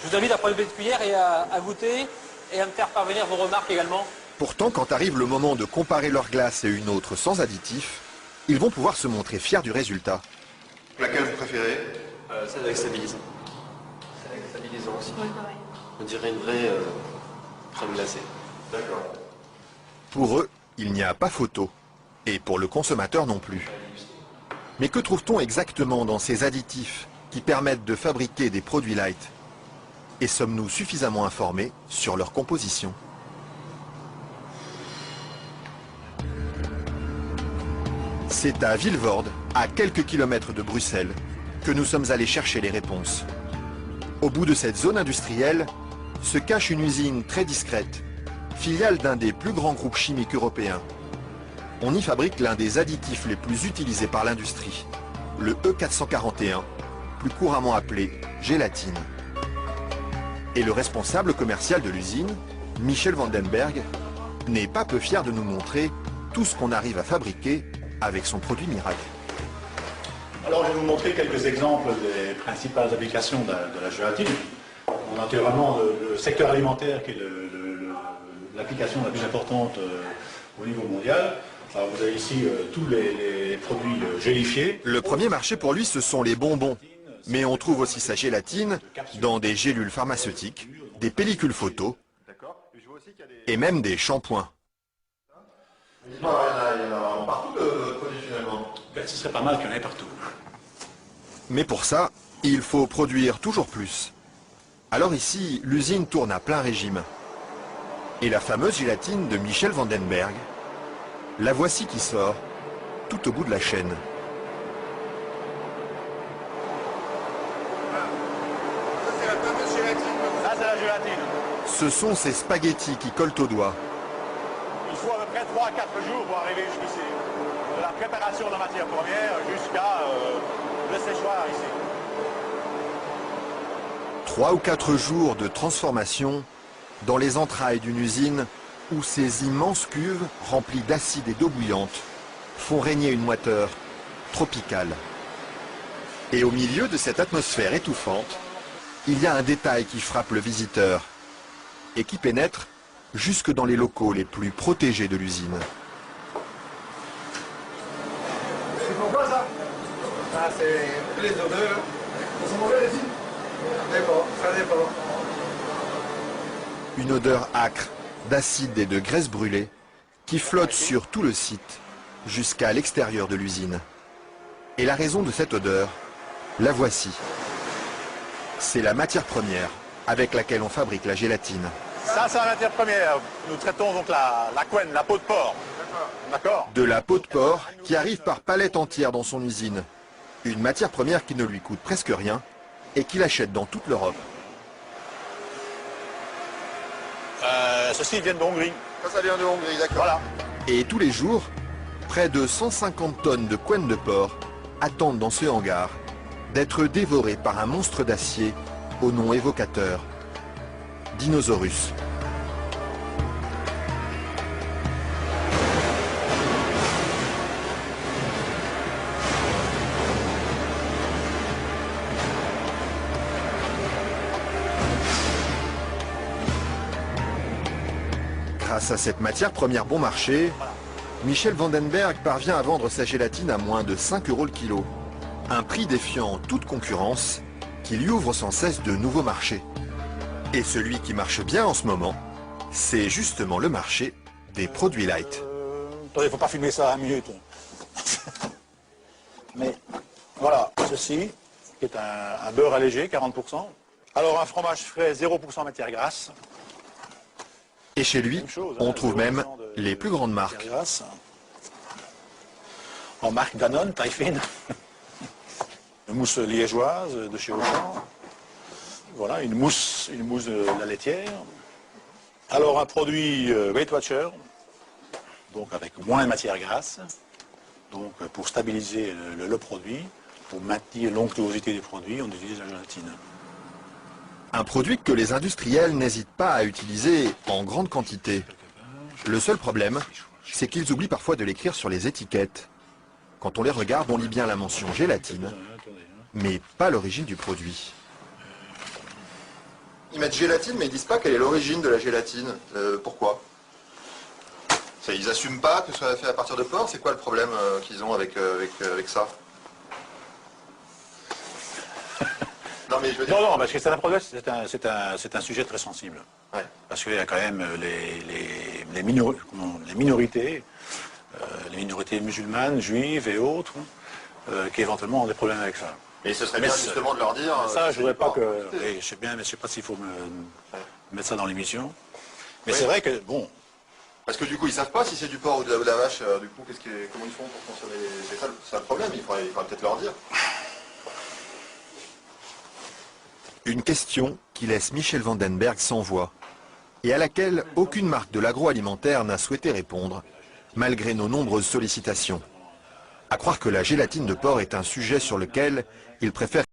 Je vous invite à prendre une petite cuillère et à goûter et à me faire parvenir vos remarques également. Pourtant, quand arrive le moment de comparer leur glace et une autre sans additifs, ils vont pouvoir se montrer fiers du résultat. Laquelle vous préférez? Celle avec stabilisant. Celle avec stabilisant aussi. Oui, pareil. On dirait une vraie crème glacée. D'accord. Pour eux, il n'y a pas photo. Et pour le consommateur non plus. Mais que trouve-t-on exactement dans ces additifs qui permettent de fabriquer des produits light? Et sommes-nous suffisamment informés sur leur composition? C'est à Vilvoorde, à quelques kilomètres de Bruxelles, que nous sommes allés chercher les réponses. Au bout de cette zone industrielle se cache une usine très discrète, filiale d'un des plus grands groupes chimiques européens. On y fabrique l'un des additifs les plus utilisés par l'industrie, le E441, plus couramment appelé gélatine. Et le responsable commercial de l'usine, Michel Vandenberg, n'est pas peu fier de nous montrer tout ce qu'on arrive à fabriquer avec son produit miracle. Alors je vais vous montrer quelques exemples des principales applications de la gélatine. On a naturellement le secteur alimentaire qui est l'application la plus importante au niveau mondial. Alors vous avez ici tous les produits gélifiés. Le premier marché pour lui, ce sont les bonbons. Mais on trouve aussi sa gélatine dans des gélules pharmaceutiques, des pellicules photo et même des shampoings. Il y en a partout de produits finalement. Ben, ce serait pas mal qu'il y en ait partout. Mais pour ça, il faut produire toujours plus. Alors ici, l'usine tourne à plein régime. Et la fameuse gélatine de Michel Vandenberg, la voici qui sort, tout au bout de la chaîne. Ça c'est la fameuse gélatine. Ça c'est la gélatine. Ce sont ces spaghettis qui collent aux doigts. Il faut à peu près 3 à 4 jours pour arriver jusqu'ici. De la préparation de la matière première jusqu'à le séchoir ici. 3 ou 4 jours de transformation dans les entrailles d'une usine où ces immenses cuves remplies d'acide et d'eau bouillante font régner une moiteur tropicale. Et au milieu de cette atmosphère étouffante, il y a un détail qui frappe le visiteur et qui pénètre jusque dans les locaux les plus protégés de l'usine. C'est pourquoi ça? Ah, c'est les odeurs. Ça sent mauvais ici? Ça dépend, ça dépend. Une odeur âcre d'acide et de graisse brûlée qui flotte sur tout le site jusqu'à l'extérieur de l'usine. Et la raison de cette odeur, la voici. C'est la matière première avec laquelle on fabrique la gélatine. Ça c'est la matière première. Nous traitons donc la couenne, la peau de porc. D'accord. De la peau de porc qui arrive par palettes entières dans son usine. Une matière première qui ne lui coûte presque rien et qu'il achète dans toute l'Europe. Ceci vient de Hongrie. Ça vient de Hongrie, d'accord. Voilà. Et tous les jours, près de 150 tonnes de couenne de porc attendent dans ce hangar d'être dévorées par un monstre d'acier au nom évocateur, Dinosaurus. Grâce à cette matière première bon marché, Michel Vandenberg parvient à vendre sa gélatine à moins de 5 € le kilo. Un prix défiant toute concurrence qui lui ouvre sans cesse de nouveaux marchés. Et celui qui marche bien en ce moment, c'est justement le marché des produits light. Attendez, il ne faut pas filmer ça à 1 minute. Mais voilà, ceci, qui est un beurre allégé, 40%. Alors un fromage frais, 0% matière grasse. Et chez lui, Même chose, on hein, trouve 0% même de les plus grandes matière marques. grasse. En marque Danone, taille fine. Une mousse liégeoise de chez Auchan. Voilà, une mousse de la laitière. Alors un produit Weight Watcher, donc avec moins de matière grasse, donc pour stabiliser le produit, pour maintenir l'onctuosité des produits, on utilise la gélatine. Un produit que les industriels n'hésitent pas à utiliser en grande quantité. Le seul problème, c'est qu'ils oublient parfois de l'écrire sur les étiquettes. Quand on les regarde, on lit bien la mention gélatine, mais pas l'origine du produit. Ils mettent gélatine, mais ils disent pas quelle est l'origine de la gélatine. Pourquoi? Ils n'assument pas que ce soit fait à partir de porc. C'est quoi le problème qu'ils ont avec ça? Non, mais je veux dire... Non, parce que c'est un problème, c'est un sujet très sensible. Ouais. Parce qu'il y a quand même les minorités, les minorités musulmanes, juives et autres, qui éventuellement ont des problèmes avec ça. Mais ce serait bien justement de leur dire... Ça, je ne voudrais pas que... Oui, je sais bien, mais je ne sais pas s'il faut mettre ça dans l'émission. Mais Oui. c'est vrai que, bon... Parce que du coup, ils savent pas si c'est du porc ou de la vache. Du coup, comment ils font pour consommer? C'est ça le problème, il faudrait peut-être leur dire. Une question qui laisse Michel Vandenberg sans voix et à laquelle aucune marque de l'agroalimentaire n'a souhaité répondre, malgré nos nombreuses sollicitations. À croire que la gélatine de porc est un sujet sur lequel il préfère